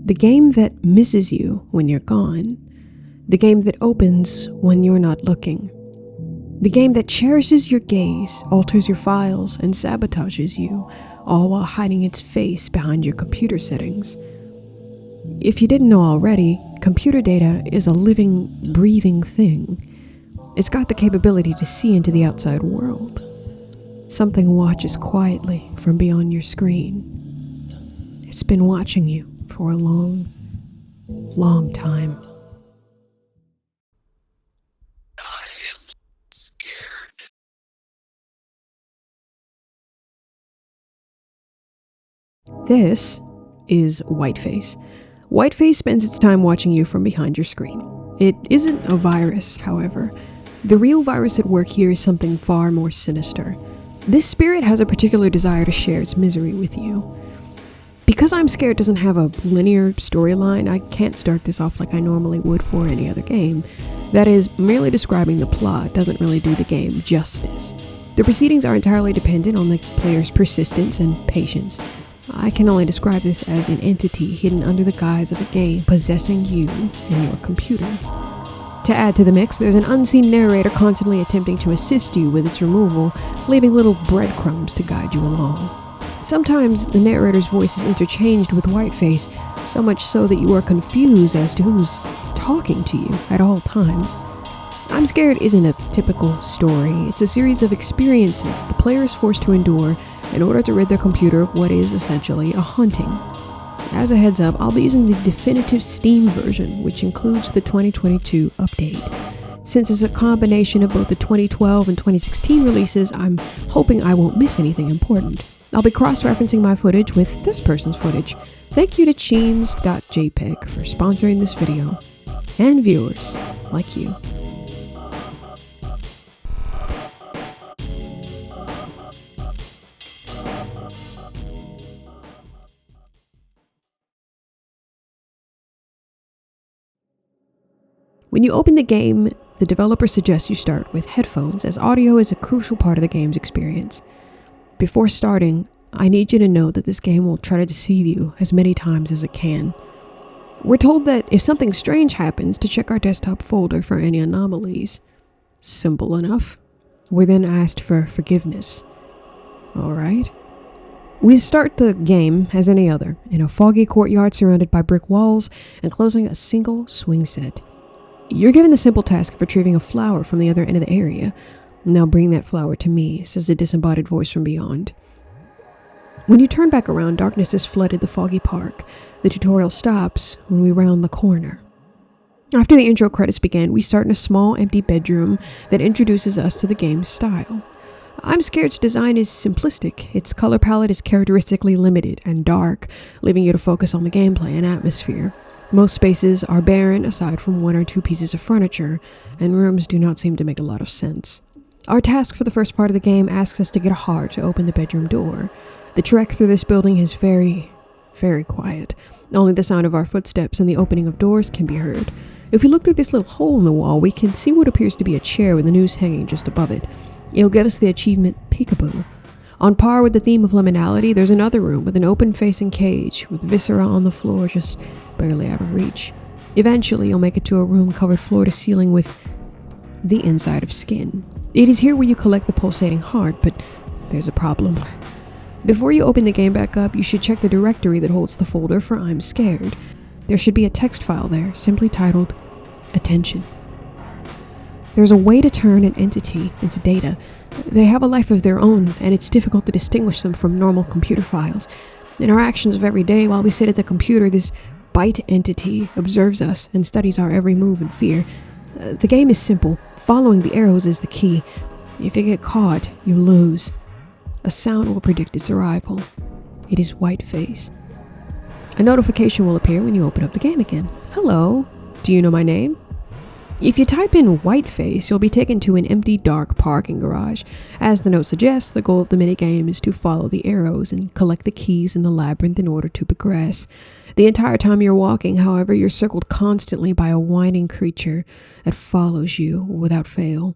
The game that misses you when you're gone. The game that opens when you're not looking. The game that cherishes your gaze, alters your files, and sabotages you, all while hiding its face behind your computer settings. If you didn't know already, computer data is a living, breathing thing. It's got the capability to see into the outside world. Something watches quietly from beyond your screen. It's been watching you for a long, long time. I am scared. This is Whiteface. Whiteface spends its time watching you from behind your screen. It isn't a virus, however. The real virus at work here is something far more sinister. This spirit has a particular desire to share its misery with you. Because I'm Scared doesn't have a linear storyline, I can't start this off like I normally would for any other game. That is, merely describing the plot doesn't really do the game justice. The proceedings are entirely dependent on the player's persistence and patience. I can only describe this as an entity hidden under the guise of a game possessing you and your computer. To add to the mix, there's an unseen narrator constantly attempting to assist you with its removal, leaving little breadcrumbs to guide you along. Sometimes the narrator's voice is interchanged with Whiteface, so much so that you are confused as to who's talking to you at all times. I'm Scared isn't a typical story. It's a series of experiences that the player is forced to endure in order to rid their computer of what is essentially a haunting. As a heads up, I'll be using the definitive Steam version, which includes the 2022 update. Since it's a combination of both the 2012 and 2016 releases, I'm hoping I won't miss anything important. I'll be cross-referencing my footage with this person's footage. Thank you to Cheems.jpg for sponsoring this video, and viewers like you. When you open the game, the developer suggests you start with headphones, as audio is a crucial part of the game's experience. Before starting, I need you to know that this game will try to deceive you as many times as it can. We're told that if something strange happens, to check our desktop folder for any anomalies. Simple enough. We're then asked for forgiveness. Alright. We start the game as any other, in a foggy courtyard surrounded by brick walls, enclosing a single swing set. You're given the simple task of retrieving a flower from the other end of the area. Now bring that flower to me, says a disembodied voice from beyond. When you turn back around, darkness has flooded the foggy park. The tutorial stops when we round the corner. After the intro credits begin, we start in a small, empty bedroom that introduces us to the game's style. I'm Scared's design is simplistic. Its color palette is characteristically limited and dark, leaving you to focus on the gameplay and atmosphere. Most spaces are barren aside from one or two pieces of furniture, and rooms do not seem to make a lot of sense. Our task for the first part of the game asks us to get a heart to open the bedroom door. The trek through this building is very, very quiet. Only the sound of our footsteps and the opening of doors can be heard. If we look through this little hole in the wall, we can see what appears to be a chair with a noose hanging just above it. It'll give us the achievement Peekaboo. On par with the theme of liminality, there's another room with an open-facing cage with viscera on the floor just barely out of reach. Eventually, you'll make it to a room covered floor to ceiling with the inside of skin. It is here where you collect the pulsating heart, but there's a problem. Before you open the game back up, you should check the directory that holds the folder for I'm Scared. There should be a text file there, simply titled Attention. There's a way to turn an entity into data. They have a life of their own, and it's difficult to distinguish them from normal computer files. In our actions of every day, while we sit at the computer, this bite entity observes us and studies our every move in fear. The game is simple. Following the arrows is the key. If you get caught, you lose. A sound will predict its arrival. It is Whiteface. A notification will appear when you open up the game again. Hello, do you know my name? If you type in Whiteface, you'll be taken to an empty, dark parking garage. As the note suggests, the goal of the minigame is to follow the arrows and collect the keys in the labyrinth in order to progress. The entire time you're walking, however, you're circled constantly by a whining creature that follows you without fail.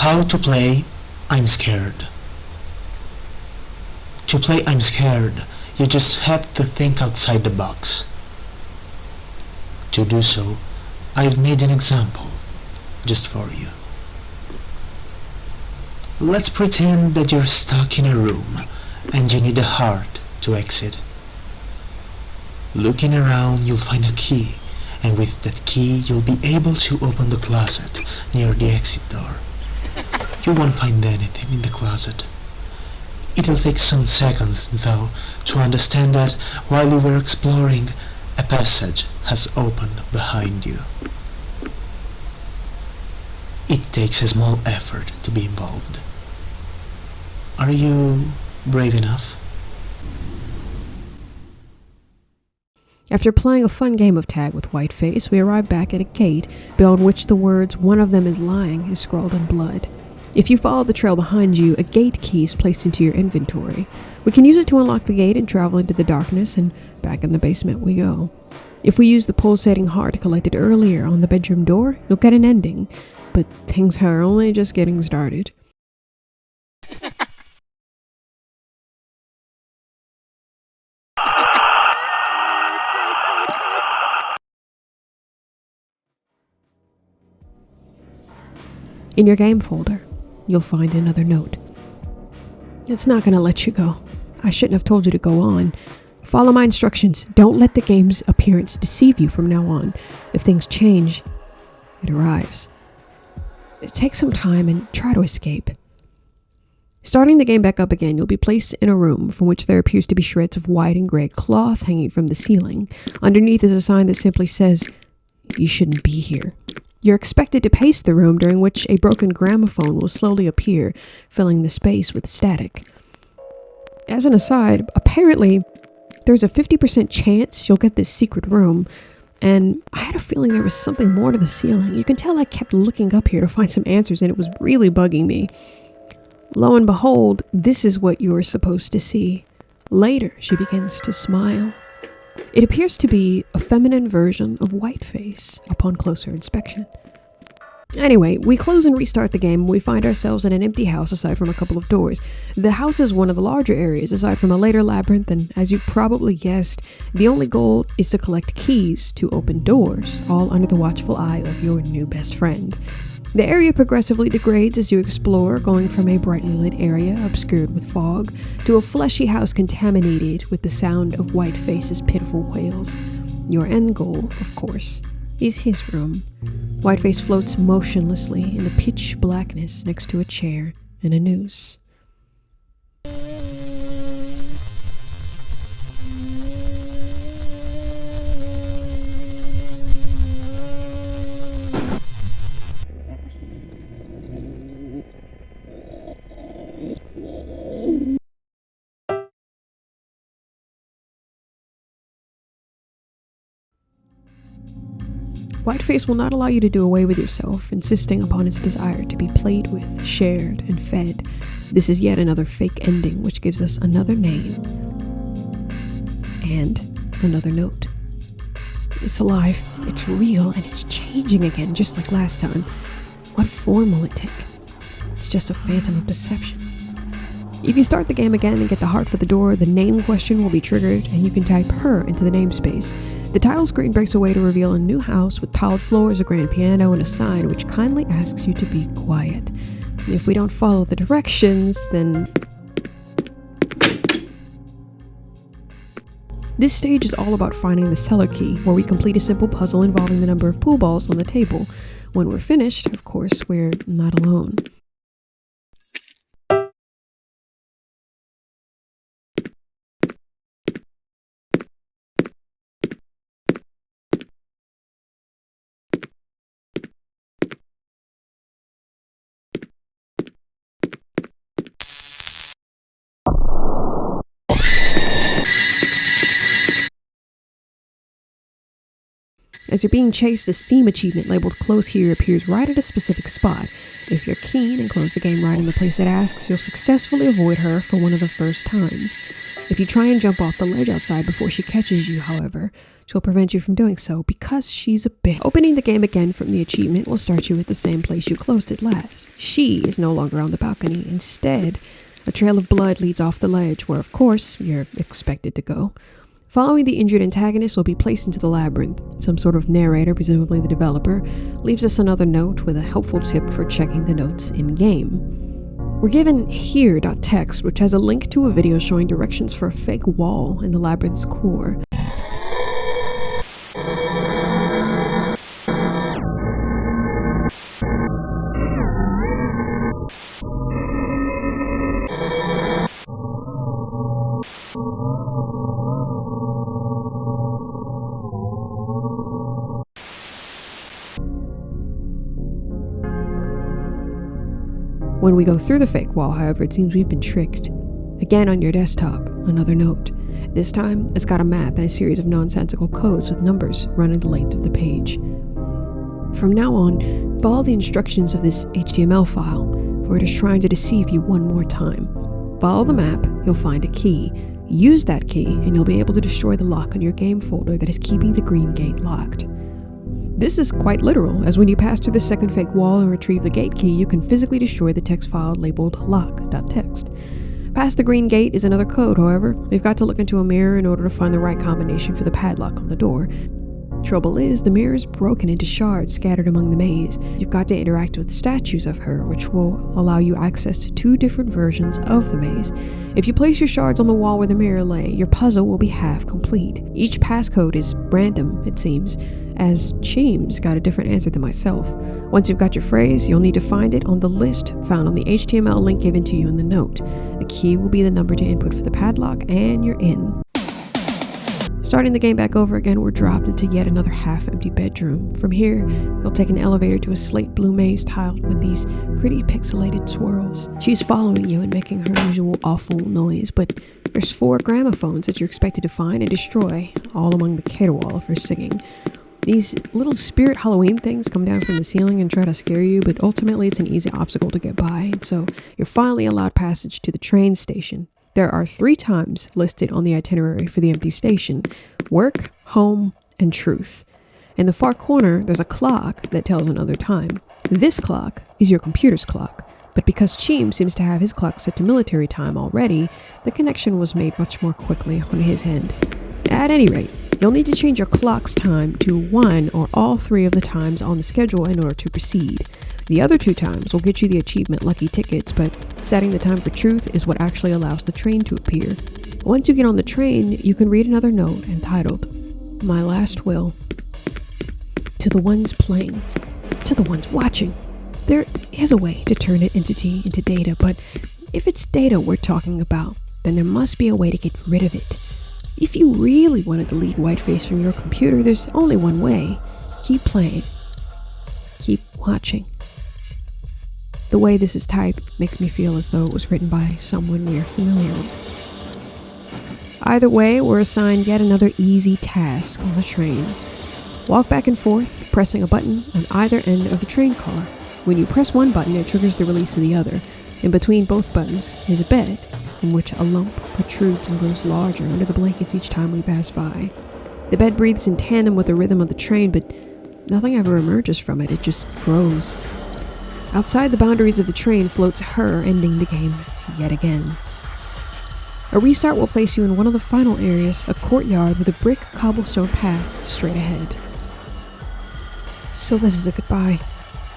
How to play I'm Scared. To play I'm Scared, you just have to think outside the box. To do so, I've made an example just for you. Let's pretend that you're stuck in a room and you need a heart to exit. Looking around, you'll find a key, and with that key, you'll be able to open the closet near the exit door. You won't find anything in the closet. It'll take some seconds, though, to understand that while you were exploring, a passage has opened behind you. It takes a small effort to be involved. Are you brave enough? After playing a fun game of tag with Whiteface, we arrive back at a gate beyond which the words "one of them is lying" is scrawled in blood. If you follow the trail behind you, a gate key is placed into your inventory. We can use it to unlock the gate and travel into the darkness, and back in the basement we go. If we use the pulsating heart collected earlier on the bedroom door, you'll get an ending, but things are only just getting started. In your game folder, you'll find another note. It's not gonna let you go. I shouldn't have told you to go on. Follow my instructions. Don't let the game's appearance deceive you from now on. If things change, it arrives. Take some time and try to escape. Starting the game back up again, you'll be placed in a room from which there appears to be shreds of white and gray cloth hanging from the ceiling. Underneath is a sign that simply says, "You shouldn't be here." You're expected to pace the room, during which a broken gramophone will slowly appear, filling the space with static. As an aside, apparently there's a 50% chance you'll get this secret room, and I had a feeling there was something more to the ceiling. You can tell I kept looking up here to find some answers, and it was really bugging me. Lo and behold, this is what you're supposed to see. Later, she begins to smile. It appears to be a feminine version of Whiteface upon closer inspection. Anyway, we close and restart the game, and we find ourselves in an empty house aside from a couple of doors. The house is one of the larger areas aside from a later labyrinth, and as you've probably guessed, the only goal is to collect keys to open doors, all under the watchful eye of your new best friend. The area progressively degrades as you explore, going from a brightly lit area obscured with fog to a fleshy house contaminated with the sound of Whiteface's pitiful wails. Your end goal, of course, is his room. Whiteface floats motionlessly in the pitch blackness next to a chair and a noose. Whiteface will not allow you to do away with yourself, insisting upon its desire to be played with, shared, and fed. This is yet another fake ending, which gives us another name and another note. It's alive, it's real, and it's changing again, just like last time. What form will it take? It's just a phantom of deception. If you start the game again and get the heart for the door, the name question will be triggered, and you can type her into the namespace. The title screen breaks away to reveal a new house with tiled floors, a grand piano, and a sign which kindly asks you to be quiet. And if we don't follow the directions, then... This stage is all about finding the cellar key, where we complete a simple puzzle involving the number of pool balls on the table. When we're finished, of course, we're not alone. As you're being chased, a Steam achievement labeled "Close Here" appears right at a specific spot. If you're keen and close the game right in the place it asks, you'll successfully avoid her for one of the first times. If you try and jump off the ledge outside before she catches you, however, she'll prevent you from doing so because she's a bitch. Opening the game again from the achievement will start you at the same place you closed it last. She is no longer on the balcony. Instead, a trail of blood leads off the ledge where, of course, you're expected to go. Following the injured antagonist will be placed into the Labyrinth. Some sort of narrator, presumably the developer, leaves us another note with a helpful tip for checking the notes in-game. We're given here.txt, which has a link to a video showing directions for a fake wall in the Labyrinth's core. When we go through the fake wall, however, it seems we've been tricked. Again on your desktop, another note. This time, it's got a map and a series of nonsensical codes with numbers running the length of the page. From now on, follow the instructions of this HTML file, for it is trying to deceive you one more time. Follow the map, you'll find a key. Use that key, and you'll be able to destroy the lock on your game folder that is keeping the green gate locked. This is quite literal, as when you pass through the second fake wall and retrieve the gate key, you can physically destroy the text file labeled lock.txt. Past the green gate is another code, however. We've got to look into a mirror in order to find the right combination for the padlock on the door. Trouble is, the mirror is broken into shards scattered among the maze. You've got to interact with statues of her, which will allow you access to 2 different versions of the maze. If you place your shards on the wall where the mirror lay, your puzzle will be half complete. Each passcode is random, it seems, as Cheems got a different answer than myself. Once you've got your phrase, you'll need to find it on the list found on the HTML link given to you in the note. The key will be the number to input for the padlock, and you're in. Starting the game back over again, we're dropped into yet another half-empty bedroom. From here, you'll take an elevator to a slate blue maze tiled with these pretty pixelated swirls. She's following you and making her usual awful noise, but there's 4 gramophones that you're expected to find and destroy, all among the caterwaul of her singing. These little spirit Halloween things come down from the ceiling and try to scare you, but ultimately it's an easy obstacle to get by, and so you're finally allowed passage to the train station. There are 3 times listed on the itinerary for the empty station: work, home, and truth. In the far corner, there's a clock that tells another time. This clock is your computer's clock, but because Cheem seems to have his clock set to military time already, the connection was made much more quickly on his end. At any rate, you'll need to change your clock's time to 1 or all 3 of the times on the schedule in order to proceed. The other 2 times will get you the achievement Lucky Tickets, but setting the time for truth is what actually allows the train to appear. Once you get on the train, you can read another note entitled, "My Last Will." To the ones playing, to the ones watching, there is a way to turn an entity into data, but if it's data we're talking about, then there must be a way to get rid of it. If you really want to delete whiteface from your computer, there's only one way. Keep playing. Keep watching. The way this is typed makes me feel as though it was written by someone we're familiar with. Either way, we're assigned yet another easy task on the train. Walk back and forth, pressing a button on either end of the train car. When you press one button, it triggers the release of the other. In between both buttons is a bed, from which a lump protrudes and grows larger under the blankets each time we pass by. The bed breathes in tandem with the rhythm of the train, but nothing ever emerges from it, it just grows. Outside the boundaries of the train floats her, ending the game yet again. A restart will place you in one of the final areas, a courtyard with a brick cobblestone path straight ahead. So this is a goodbye.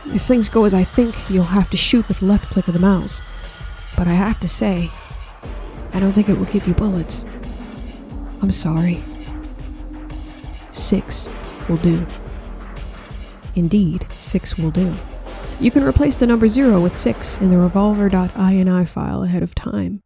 If things go as I think, you'll have to shoot with left click of the mouse. But I have to say, I don't think it will give you bullets. I'm sorry. 6 will do. Indeed, 6 will do. You can replace the number 0 with 6 in the revolver.ini file ahead of time.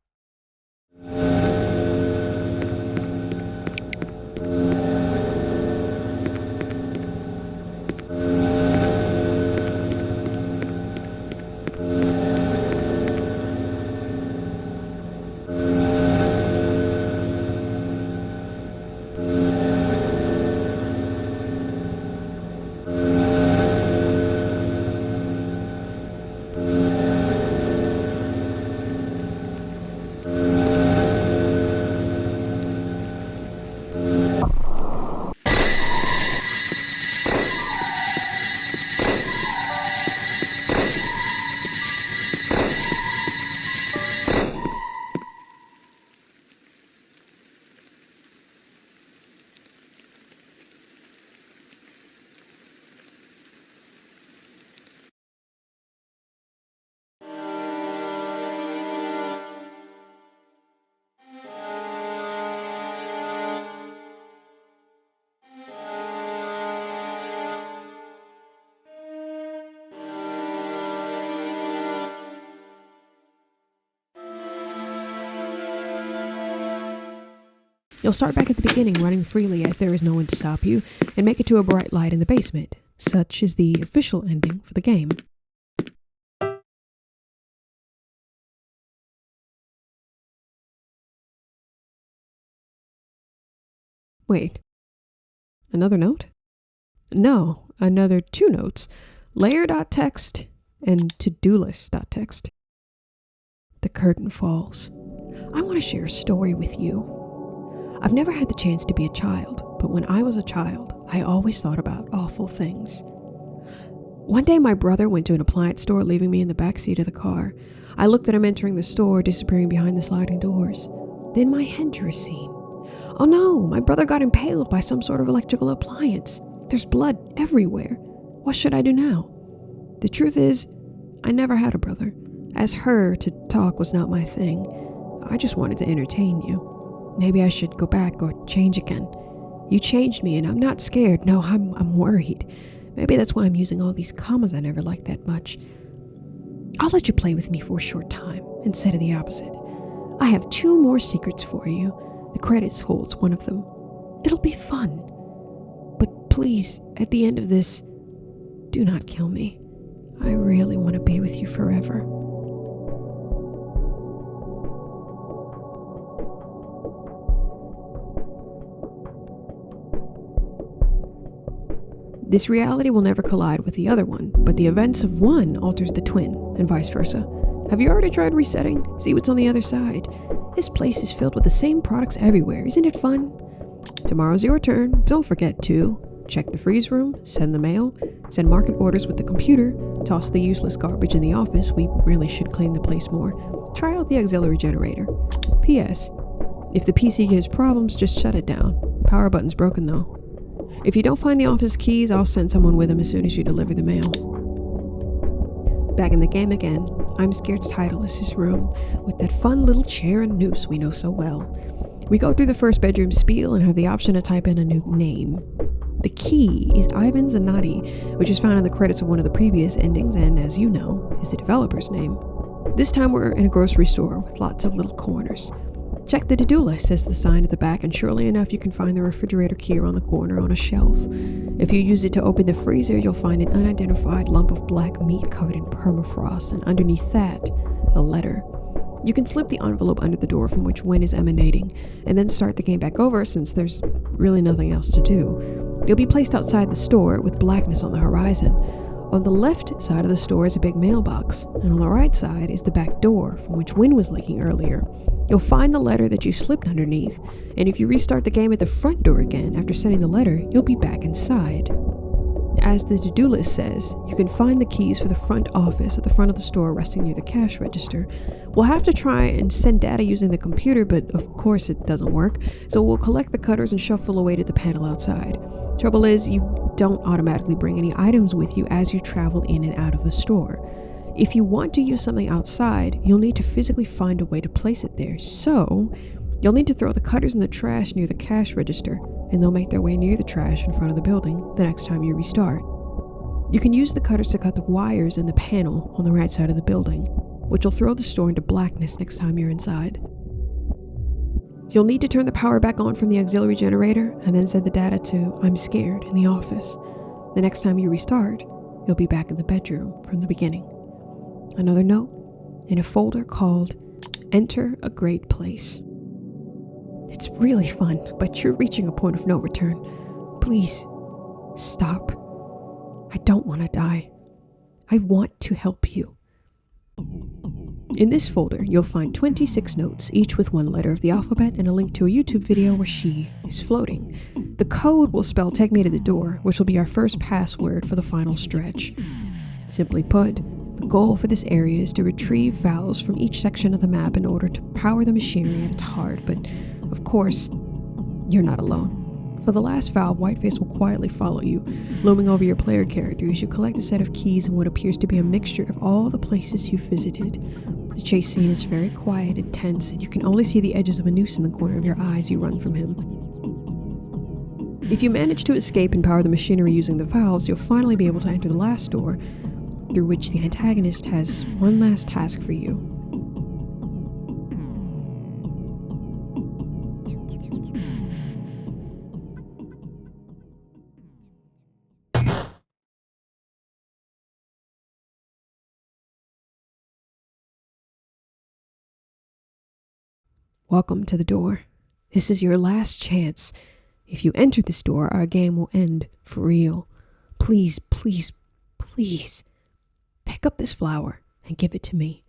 You'll start back at the beginning, running freely as there is no one to stop you, and make it to a bright light in the basement. Such is the official ending for the game. Wait. Another note? No, another 2 notes. Layer.txt and to-do list.txt. The curtain falls. I want to share a story with you. I've never had the chance to be a child, but when I was a child, I always thought about awful things. One day my brother went to an appliance store, leaving me in the back seat of the car. I looked at him entering the store, disappearing behind the sliding doors. Then my head drew a scene. Oh no, my brother got impaled by some sort of electrical appliance. There's blood everywhere. What should I do now? The truth is, I never had a brother. As her, to talk was not my thing. I just wanted to entertain you. Maybe I should go back or change again. You changed me and I'm not scared. No, I'm worried. Maybe that's why I'm using all these commas I never liked that much. I'll let you play with me for a short time instead of the opposite. I have 2 more secrets for you. The credits holds one of them. It'll be fun. But please, at the end of this, do not kill me. I really want to be with you forever. This reality will never collide with the other one, but the events of one alters the twin, and vice versa. Have you already tried resetting? See what's on the other side. This place is filled with the same products everywhere, isn't it fun? Tomorrow's your turn. Don't forget to check the freeze room, send the mail, send market orders with the computer, toss the useless garbage in the office. We really should clean the place more. Try out the auxiliary generator. P.S. If the PC gives problems, just shut it down. Power button's broken though. If you don't find the office keys, I'll send someone with them as soon as you deliver the mail. Back in the game again, IMSCARED's title is his room, with that fun little chair and noose we know so well. We go through the first bedroom spiel and have the option to type in a new name. The key is Ivan Zanatti, which is found in the credits of one of the previous endings and, as you know, is the developer's name. This time we're in a grocery store with lots of little corners. Check the to-do list, says the sign at the back, and surely enough you can find the refrigerator key around the corner on a shelf. If you use it to open the freezer, you'll find an unidentified lump of black meat covered in permafrost, and underneath that, a letter. You can slip the envelope under the door from which wind is emanating, and then start the game back over since there's really nothing else to do. You'll be placed outside the store with blackness on the horizon. On the left side of the store is a big mailbox, and on the right side is the back door from which wind was leaking earlier. You'll find the letter that you slipped underneath, and if you restart the game at the front door again after sending the letter, you'll be back inside. As the to-do list says, you can find the keys for the front office at the front of the store resting near the cash register. We'll have to try and send data using the computer, but of course it doesn't work, so we'll collect the cutters and shuffle away to the panel outside. Trouble is, you don't automatically bring any items with you as you travel in and out of the store. If you want to use something outside, you'll need to physically find a way to place it there, so you'll need to throw the cutters in the trash near the cash register, and they'll make their way near the trash in front of the building the next time you restart. You can use the cutters to cut the wires in the panel on the right side of the building, which will throw the store into blackness next time you're inside. You'll need to turn the power back on from the auxiliary generator and then send the data to I'm Scared in the office. The next time you restart, you'll be back in the bedroom from the beginning. Another note in a folder called Enter a Great Place. It's really fun, but you're reaching a point of no return. Please, stop. I don't want to die. I want to help you. In this folder, you'll find 26 notes, each with one letter of the alphabet and a link to a YouTube video where she is floating. The code will spell "Take me to the door," which will be our first password for the final stretch. Simply put, the goal for this area is to retrieve valves from each section of the map in order to power the machinery at its heart, but of course, you're not alone. For the last valve, Whiteface will quietly follow you, looming over your player character as you collect a set of keys in what appears to be a mixture of all the places you've visited. The chase scene is very quiet and tense, and you can only see the edges of a noose in the corner of your eye as you run from him. If you manage to escape and power the machinery using the valves, you'll finally be able to enter the last door, through which the antagonist has one last task for you. Welcome to the door. This is your last chance. If you enter this door, our game will end for real. Please, please, please, pick up this flower and give it to me.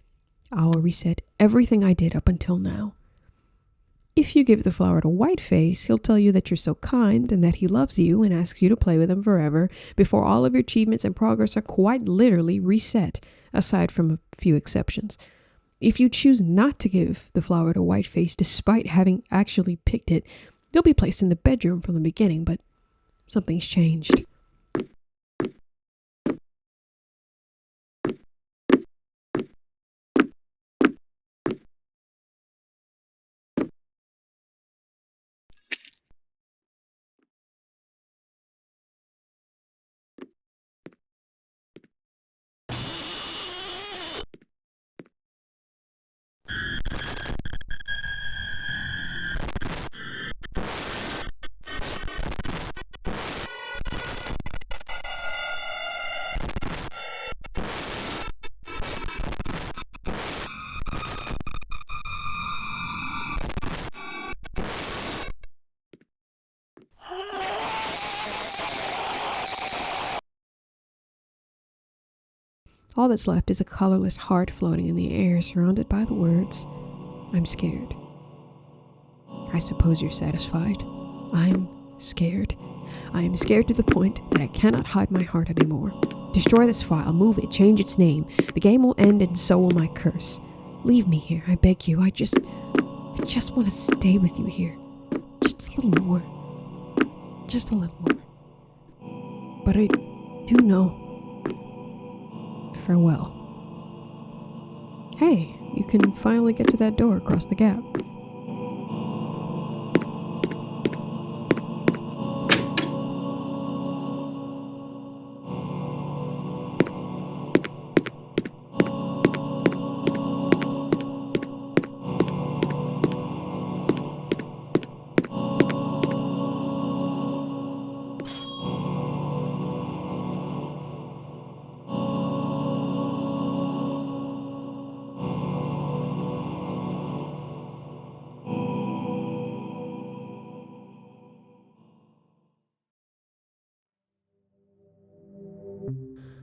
I will reset everything I did up until now. If you give the flower to Whiteface, he'll tell you that you're so kind and that he loves you and asks you to play with him forever before all of your achievements and progress are quite literally reset, aside from a few exceptions. If you choose not to give the flower to Whiteface despite having actually picked it, you'll be placed in the bedroom from the beginning, but something's changed. All that's left is a colorless heart floating in the air, surrounded by the words, "I'm scared." I suppose you're satisfied. I'm scared. I am scared to the point that I cannot hide my heart anymore. Destroy this file, move it, change its name. The game will end and so will my curse. Leave me here, I beg you. I just want to stay with you here. Just a little more. Just a little more. But I do know. Farewell. Hey, you can finally get to that door across the gap.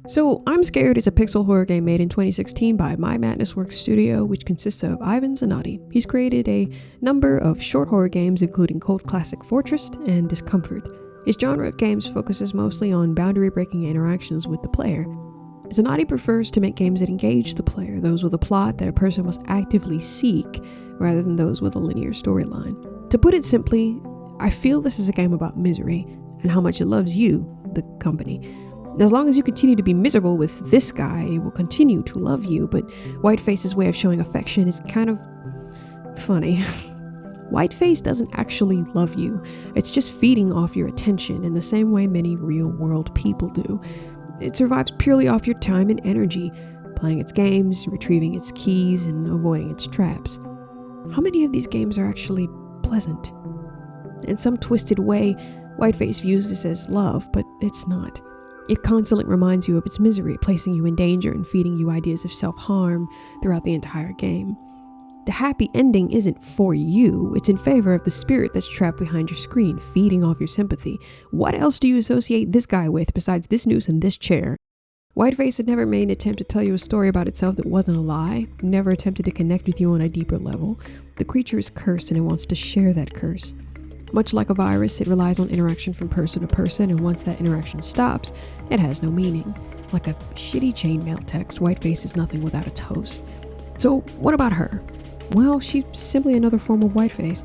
So, I'm Scared is a pixel horror game made in 2016 by My Madness Works Studio, which consists of Ivan Zanatti. He's created a number of short horror games, including cult classic Fortress and Discomfort. His genre of games focuses mostly on boundary-breaking interactions with the player. Zanatti prefers to make games that engage the player, those with a plot that a person must actively seek, rather than those with a linear storyline. To put it simply, I feel this is a game about misery, and how much it loves you, the company. As long as you continue to be miserable with this guy, it will continue to love you, but Whiteface's way of showing affection is kind of funny. Whiteface doesn't actually love you. It's just feeding off your attention in the same way many real-world people do. It survives purely off your time and energy, playing its games, retrieving its keys, and avoiding its traps. How many of these games are actually pleasant? In some twisted way, Whiteface views this as love, but it's not. It constantly reminds you of its misery, placing you in danger and feeding you ideas of self-harm throughout the entire game. The happy ending isn't for you, it's in favor of the spirit that's trapped behind your screen, feeding off your sympathy. What else do you associate this guy with besides this noose and this chair? Whiteface had never made an attempt to tell you a story about itself that wasn't a lie, never attempted to connect with you on a deeper level. The creature is cursed and it wants to share that curse. Much like a virus, it relies on interaction from person to person, and once that interaction stops, it has no meaning. Like a shitty chainmail text, Whiteface is nothing without its host. So what about her? Well, she's simply another form of Whiteface.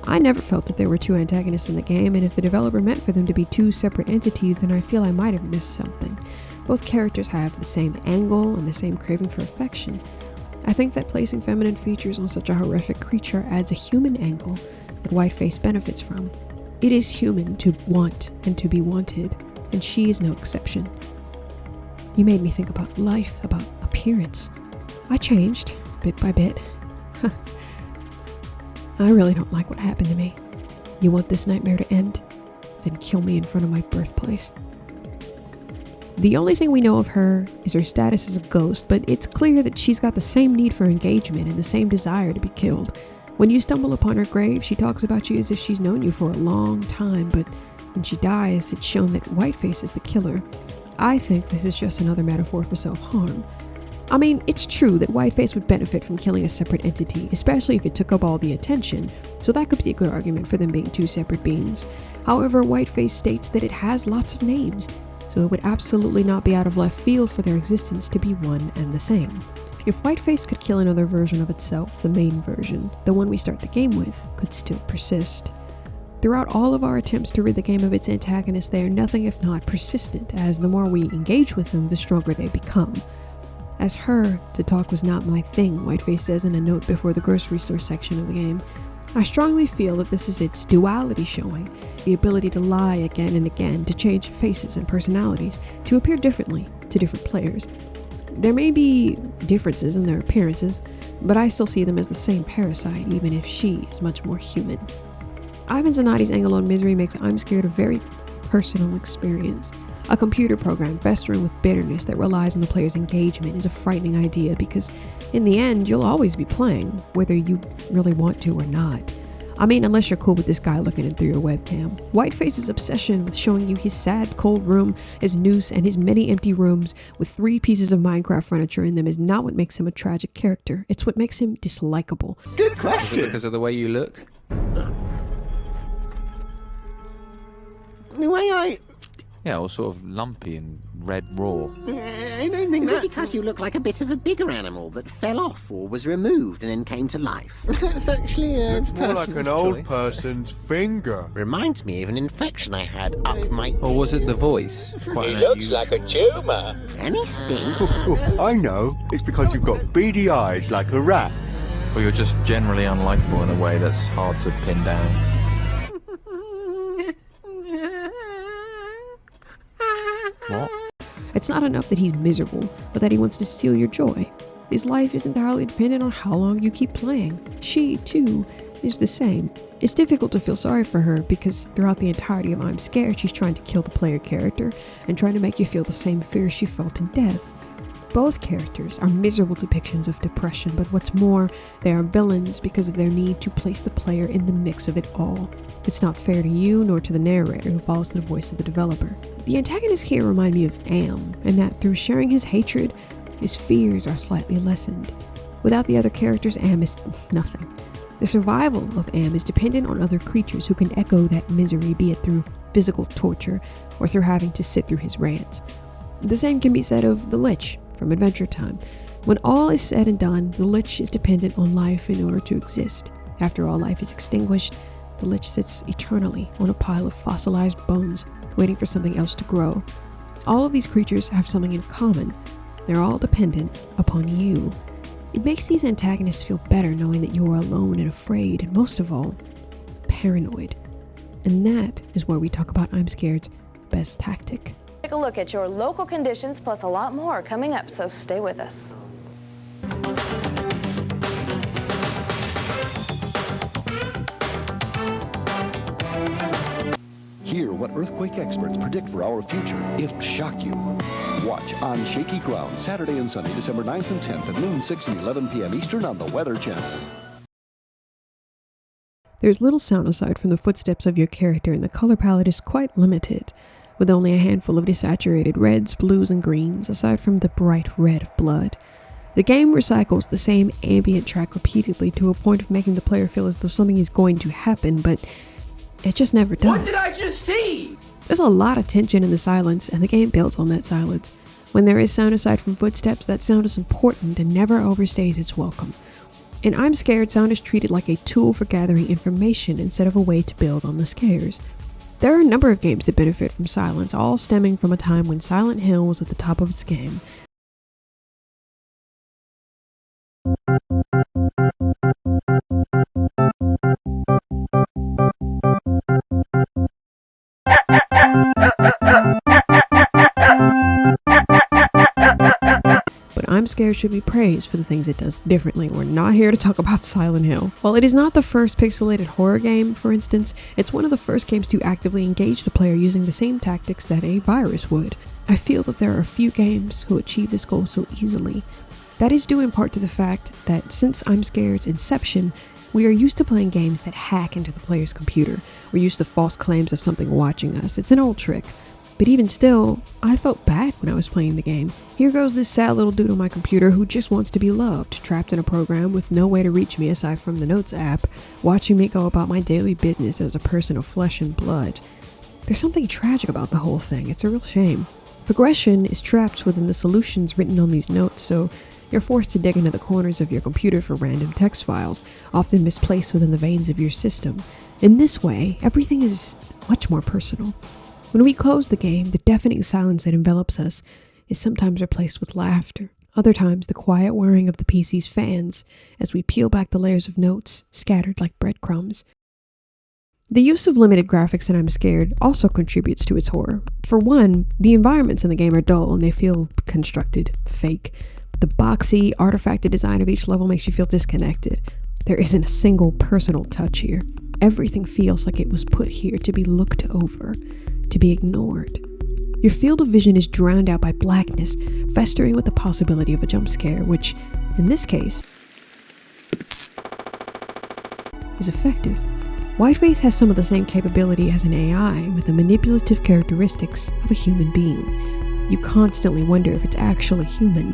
I never felt that there were two antagonists in the game, and if the developer meant for them to be two separate entities, then I feel I might have missed something. Both characters have the same angle and the same craving for affection. I think that placing feminine features on such a horrific creature adds a human angle that Whiteface benefits from. It is human to want and to be wanted, and she is no exception. You made me think about life, about appearance. I changed, bit by bit. I really don't like what happened to me. You want this nightmare to end? Then kill me in front of my birthplace. The only thing we know of her is her status as a ghost, but it's clear that she's got the same need for engagement and the same desire to be killed. When you stumble upon her grave, she talks about you as if she's known you for a long time, but when she dies, it's shown that Whiteface is the killer. I think this is just another metaphor for self-harm. I mean, it's true that Whiteface would benefit from killing a separate entity, especially if it took up all the attention, so that could be a good argument for them being two separate beings. However, Whiteface states that it has lots of names, so it would absolutely not be out of left field for their existence to be one and the same. If Whiteface could kill another version of itself, the main version, the one we start the game with, could still persist. Throughout all of our attempts to rid the game of its antagonists, they are nothing if not persistent, as the more we engage with them, the stronger they become. As her, to talk was not my thing, Whiteface says in a note before the grocery store section of the game. I strongly feel that this is its duality showing, the ability to lie again and again, to change faces and personalities, to appear differently to different players. There may be differences in their appearances, but I still see them as the same parasite, even if she is much more human. Ivan Zanotti's angle on misery makes I'm Scared a very personal experience. A computer program festering with bitterness that relies on the player's engagement is a frightening idea because, in the end, you'll always be playing, whether you really want to or not. I mean, unless you're cool with this guy looking in through your webcam. Whiteface's obsession with showing you his sad, cold room, his noose, and his many empty rooms with 3 pieces of Minecraft furniture in them is not what makes him a tragic character. It's what makes him dislikable. Good question. Because of the way you look? The way Yeah, all sort of lumpy and red raw. I don't think that's... because you look like a bit of a bigger animal that fell off or was removed and then came to life. That's actually Looks more like an old person's finger. Reminds me of an infection I had up my... Or was it the voice? Quite He looks like a tumour. And he stinks. I know. It's because you've got beady eyes like a rat. Or you're just generally unlikable in a way that's hard to pin down. What? It's not enough that he's miserable, but that he wants to steal your joy. His life is entirely dependent on how long you keep playing. She, too, is the same. It's difficult to feel sorry for her because throughout the entirety of I'm Scared, she's trying to kill the player character and trying to make you feel the same fear she felt in death. Both characters are miserable depictions of depression, but what's more, they are villains because of their need to place the player in the mix of it all. It's not fair to you nor to the narrator who follows the voice of the developer. The antagonists here remind me of Am, in that through sharing his hatred, his fears are slightly lessened. Without the other characters, Am is nothing. The survival of Am is dependent on other creatures who can echo that misery, be it through physical torture or through having to sit through his rants. The same can be said of the Lich from Adventure Time. When all is said and done, the Lich is dependent on life in order to exist. After all life is extinguished, the Lich sits eternally on a pile of fossilized bones, waiting for something else to grow. All of these creatures have something in common. They're all dependent upon you. It makes these antagonists feel better knowing that you are alone and afraid, and most of all, paranoid. And that is where we talk about I'm Scared's best tactic. Take a look at your local conditions plus a lot more coming up, so stay with us. Hear what earthquake experts predict for our future. It'll shock you. Watch On Shaky Ground Saturday and Sunday, December 9th and 10th at noon, 6 and 11 p.m. Eastern on the Weather Channel. There's little sound aside from the footsteps of your character, and the color palette is quite limited, with only a handful of desaturated reds, blues, and greens, aside from the bright red of blood. The game recycles the same ambient track repeatedly to a point of making the player feel as though something is going to happen, but it just never does. What did I just see? There's a lot of tension in the silence, and the game builds on that silence. When there is sound aside from footsteps, that sound is important and never overstays its welcome. In I'm Scared, sound is treated like a tool for gathering information instead of a way to build on the scares. There are a number of games that benefit from silence, all stemming from a time when Silent Hill was at the top of its game. But I'm Scared should be praised for the things it does differently. We're not here to talk about Silent Hill. While it is not the first pixelated horror game, for instance, it's one of the first games to actively engage the player using the same tactics that a virus would. I feel that there are a few games who achieve this goal so easily. That is due in part to the fact that since I'm Scared's inception, We are used to playing games that hack into the player's computer. We're used to false claims of something watching us. It's an old trick. But even still, I felt bad when I was playing the game. Here goes this sad little dude on my computer who just wants to be loved, trapped in a program with no way to reach me aside from the Notes app, watching me go about my daily business as a person of flesh and blood. There's something tragic about the whole thing. It's a real shame. Progression is trapped within the solutions written on these notes, so you're forced to dig into the corners of your computer for random text files, often misplaced within the veins of your system. In this way, everything is much more personal. When we close the game, the deafening silence that envelops us is sometimes replaced with laughter. Other times, the quiet whirring of the PC's fans as we peel back the layers of notes, scattered like breadcrumbs. The use of limited graphics in I'm Scared also contributes to its horror. For one, the environments in the game are dull and they feel constructed, fake. The boxy, artifacted design of each level makes you feel disconnected. There isn't a single personal touch here. Everything feels like it was put here to be looked over, to be ignored. Your field of vision is drowned out by blackness, festering with the possibility of a jump scare, which, in this case, is effective. Whiteface has some of the same capability as an AI, with the manipulative characteristics of a human being. You constantly wonder if it's actually human,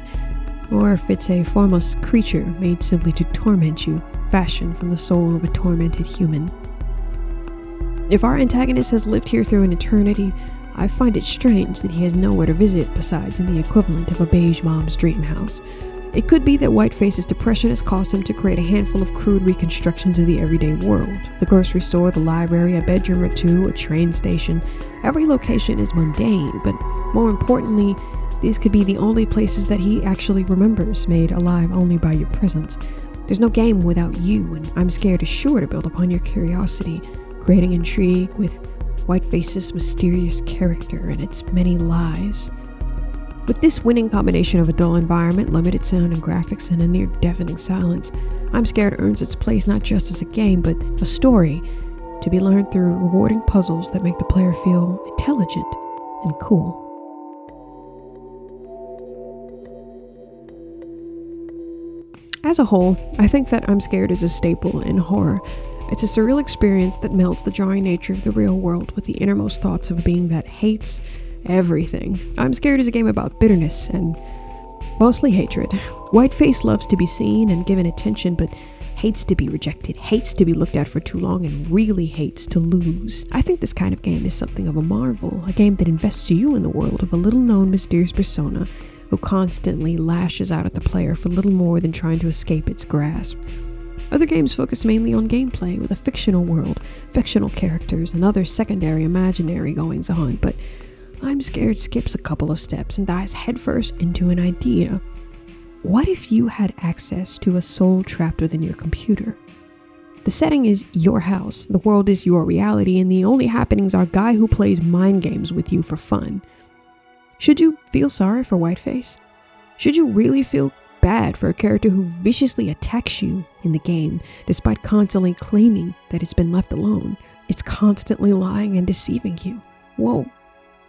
or if it's a formless creature made simply to torment you, fashioned from the soul of a tormented human. If our antagonist has lived here through an eternity, I find it strange that he has nowhere to visit besides in the equivalent of a beige mom's dream house. It could be that Whiteface's depression has caused him to create a handful of crude reconstructions of the everyday world. The grocery store, the library, a bedroom or two, a train station. Every location is mundane, but more importantly, these could be the only places that he actually remembers, made alive only by your presence. There's no game without you, and I'm Scared is sure to build upon your curiosity, creating intrigue with Whiteface's mysterious character and its many lies. With this winning combination of a dull environment, limited sound and graphics, and a near deafening silence, I'm Scared earns its place not just as a game, but a story to be learned through rewarding puzzles that make the player feel intelligent and cool. As a whole, I think that I'm Scared is a staple in horror. It's a surreal experience that melds the jarring nature of the real world with the innermost thoughts of a being that hates everything. I'm Scared is a game about bitterness and mostly hatred. Whiteface loves to be seen and given attention, but hates to be rejected, hates to be looked at for too long, and really hates to lose. I think this kind of game is something of a marvel, a game that invests you in the world of a little-known mysterious persona who constantly lashes out at the player for little more than trying to escape its grasp. Other games focus mainly on gameplay, with a fictional world, fictional characters, and other secondary imaginary goings-on, but I'm Scared skips a couple of steps and dives headfirst into an idea. What if you had access to a soul trapped within your computer? The setting is your house, the world is your reality, and the only happenings are a guy who plays mind games with you for fun. Should you feel sorry for Whiteface? Should you really feel bad for a character who viciously attacks you in the game, despite constantly claiming that it's been left alone? It's constantly lying and deceiving you. Whoa.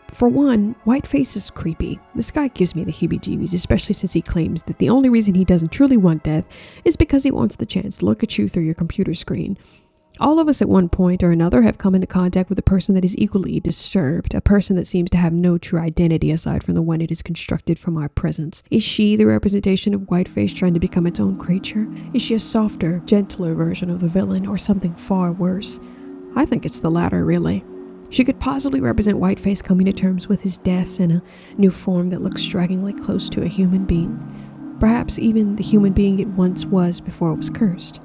For one, Whiteface is creepy. This guy gives me the heebie-jeebies, especially since he claims that the only reason he doesn't truly want death is because he wants the chance to look at you through your computer screen. All of us at one point or another have come into contact with a person that is equally disturbed, a person that seems to have no true identity aside from the one it is constructed from our presence. Is she the representation of Whiteface trying to become its own creature? Is she a softer, gentler version of the villain, or something far worse? I think it's the latter, really. She could possibly represent Whiteface coming to terms with his death in a new form that looks strikingly close to a human being. Perhaps even the human being it once was before it was cursed.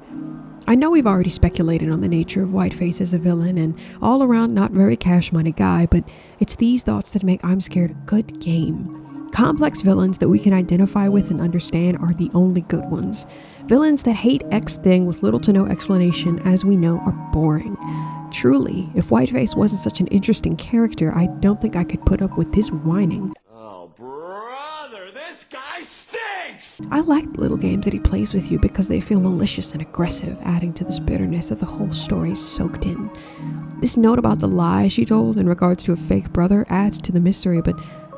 I know we've already speculated on the nature of Whiteface as a villain and all around not very cash-money guy, but it's these thoughts that make I'm Scared a good game. Complex villains that we can identify with and understand are the only good ones. Villains that hate X thing with little to no explanation, as we know, are boring. Truly, if Whiteface wasn't such an interesting character, I don't think I could put up with his whining. Oh, brother, this guy stinks! I like the little games that he plays with you because they feel malicious and aggressive, adding to this bitterness that the whole story is soaked in. This note about the lie she told in regards to a fake brother adds to the mystery, but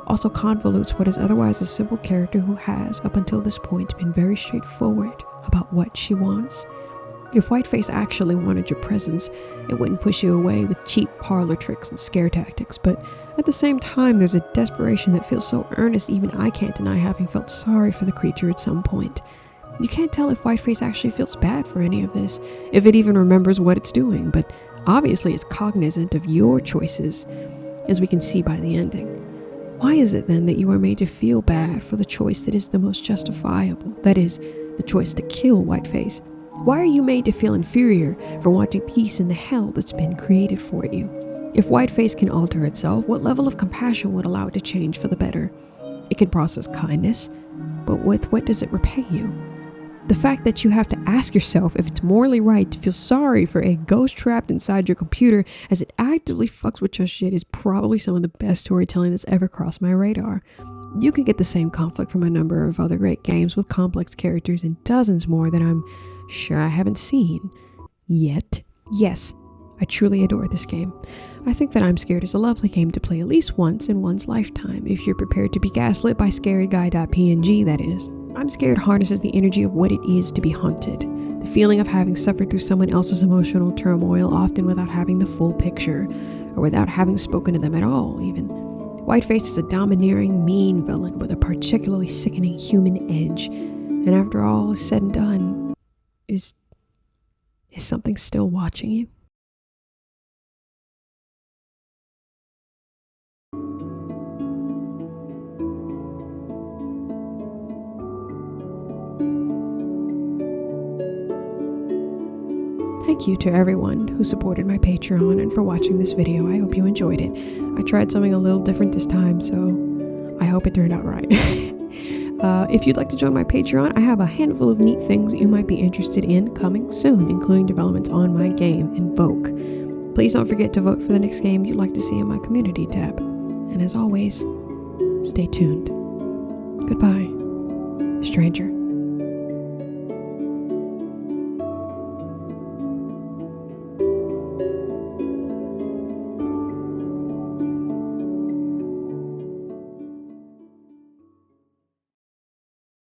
also convolutes what is otherwise a simple character who has, up until this point, been very straightforward about what she wants. If Whiteface actually wanted your presence, it wouldn't push you away with cheap parlor tricks and scare tactics, but at the same time there's a desperation that feels so earnest even I can't deny having felt sorry for the creature at some point. You can't tell if Whiteface actually feels bad for any of this, if it even remembers what it's doing, but obviously it's cognizant of your choices, as we can see by the ending. Why is it then that you are made to feel bad for the choice that is the most justifiable, that is, the choice to kill Whiteface? Why are you made to feel inferior for wanting peace in the hell that's been created for you? If Whiteface can alter itself, what level of compassion would allow it to change for the better? It can process kindness, but with what does it repay you? The fact that you have to ask yourself if it's morally right to feel sorry for a ghost trapped inside your computer as it actively fucks with your shit is probably some of the best storytelling that's ever crossed my radar. You can get the same conflict from a number of other great games with complex characters and dozens more that I'm sure I haven't seen yet. Yes, I truly adore this game. I think that I'm Scared is a lovely game to play at least once in one's lifetime, if you're prepared to be gaslit by scaryguy.png, that is. I'm Scared harnesses the energy of what it is to be haunted, the feeling of having suffered through someone else's emotional turmoil, often without having the full picture, or without having spoken to them at all, even. Whiteface is a domineering, mean villain with a particularly sickening human edge, and after all is said and done, is something still watching you? Thank you to everyone who supported my Patreon and for watching this video. I hope you enjoyed it. I tried something a little different this time, so I hope it turned out right. If you'd like to join my Patreon, I have a handful of neat things that you might be interested in coming soon, including developments on my game, Invoke. Please don't forget to vote for the next game you'd like to see in my community tab. And as always, stay tuned. Goodbye, stranger.